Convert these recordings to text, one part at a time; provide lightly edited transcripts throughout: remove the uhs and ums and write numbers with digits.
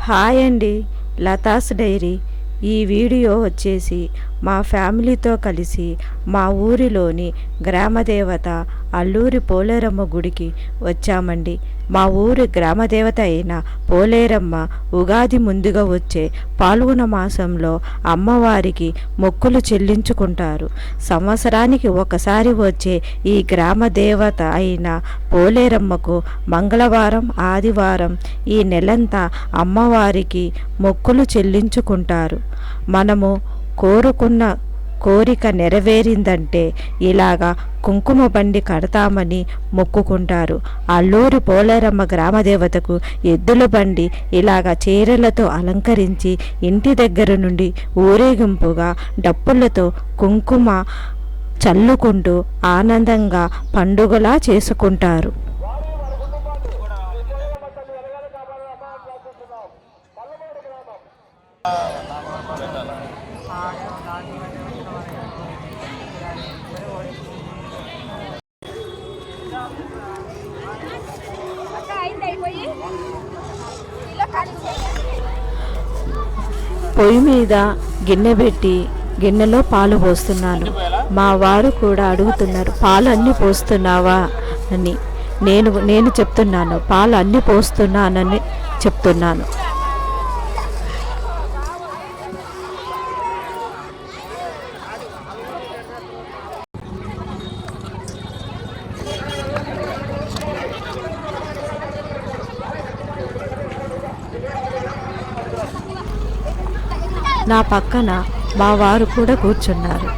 Hi అండి, Latha's dairy. ఈ video వచ్చేసి మా ఫ్యామిలీతో కలిసి మా ఊరిలోని గ్రామదేవత అల్లూరి పోలేరమ్మ గుడికి వచ్చామండి. మా ఊరి గ్రామదేవత అయిన పోలేరమ్మ ఉగాది ముందుగా వచ్చే పాల్గొన మాసంలో అమ్మవారికి మొక్కులు చెల్లించుకుంటారు. సంవత్సరానికి ఒకసారి వచ్చే ఈ గ్రామదేవత అయిన పోలేరమ్మకు మంగళవారం, ఆదివారం ఈ నెలంతా అమ్మవారికి మొక్కులు చెల్లించుకుంటారు. మనము కోరుకున్న కోరిక నెరవేరిందంటే ఇలాగా కుంకుమ బండి కడతామని మొక్కుకుంటారు. అల్లూరి పోలేరమ్మ గ్రామదేవతకు ఎద్దుల బండి ఇలాగా చీరలతో అలంకరించి ఇంటి దగ్గర నుండి ఊరేగింపుగా డప్పులతో కుంకుమ చల్లుకుంటూ ఆనందంగా పండుగలా చేసుకుంటారు. పొయ్యి మీద గిన్నె పెట్టి గిన్నెలో పాలు పోస్తున్నాను. మా వారు కూడా అడుగుతున్నారు, పాలు అన్నీ పోస్తున్నావా అని. నేను చెప్తున్నాను, పాలు అన్నీ పోస్తున్నానని చెప్తున్నాను. నా పక్కన మా వారు కూడా కూర్చున్నారు.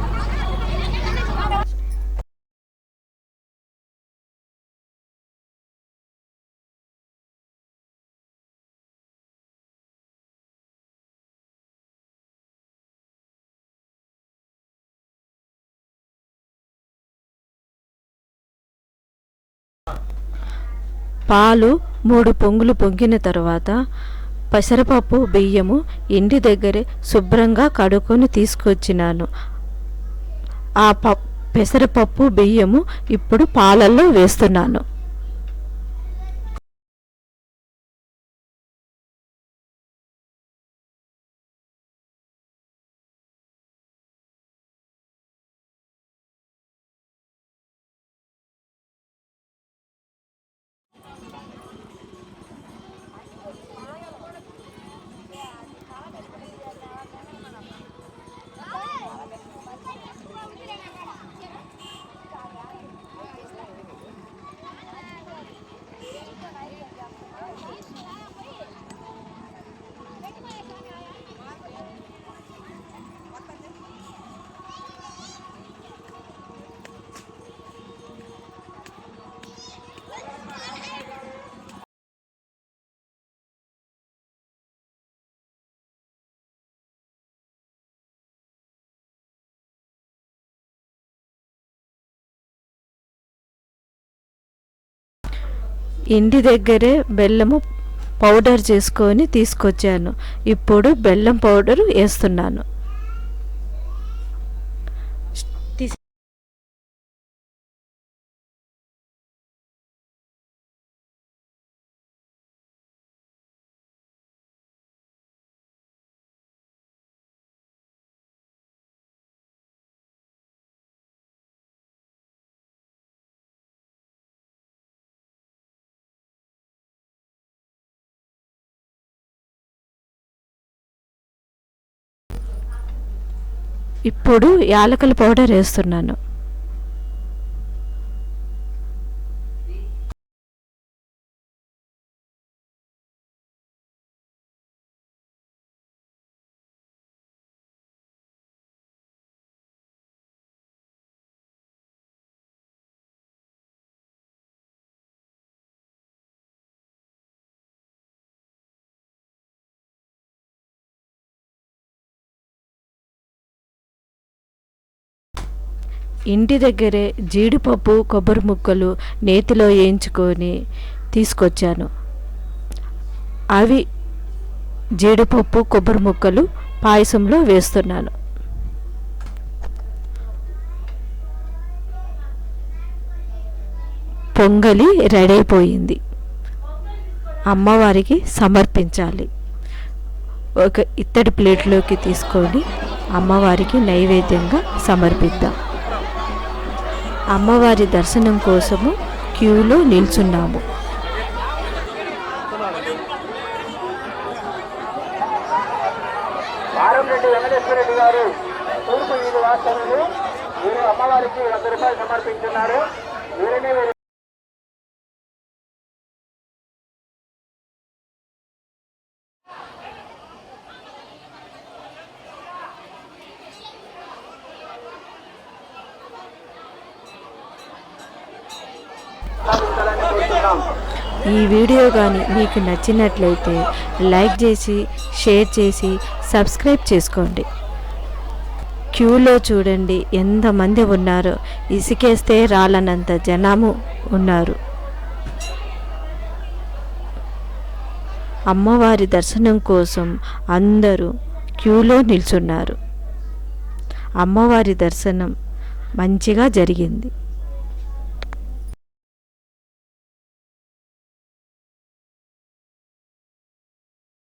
పాలు 3 పొంగులు పొంగిన తర్వాత పెసరపప్పు, బియ్యము ఇంటి దగ్గరే శుభ్రంగా కడుక్కొని తీసుకొచ్చినాను. ఆ పెసరపప్పు, బియ్యము ఇప్పుడు పాలల్లో వేస్తున్నాను. ఇంటి దగ్గరే బెల్లము పౌడర్ చేసుకొని తీసుకొచ్చాను. ఇప్పుడు బెల్లం పౌడర్ వేస్తున్నాను. ఇప్పుడు యాలకుల పౌడర్ వేస్తున్నాను. ఇంటి దగ్గరే జీడిపప్పు, కొబ్బరి ముక్కలు నేతిలో వేయించుకొని తీసుకొచ్చాను. అవి జీడిపప్పు, కొబ్బరి ముక్కలు పాయసంలో వేస్తున్నాను. పొంగలి రెడీ అయిపోయింది. అమ్మవారికి సమర్పించాలి. ఒక ఇత్తడి ప్లేట్లోకి తీసుకొని అమ్మవారికి నైవేద్యంగా సమర్పిద్దాం. అమ్మవారి దర్శనం కోసము క్యూలో నిల్చున్నాము. వారంరెడ్డి వెంకటేశ్వరరెడ్డి గారు తూర్పు వీధి వాస్తవులు. వీరు అమ్మవారికి 100 రూపాయలు సమర్పించున్నారు. వీరిని ఈ వీడియో కానీ మీకు నచ్చినట్లయితే లైక్ చేసి, షేర్ చేసి, సబ్స్క్రైబ్ చేసుకోండి. క్యూలో చూడండి ఎంతమంది ఉన్నారో, ఇసుకేస్తే రాలనంత జనము ఉన్నారు. అమ్మవారి దర్శనం కోసం అందరూ క్యూలో నిల్చున్నారు. అమ్మవారి దర్శనం మంచిగా జరిగింది.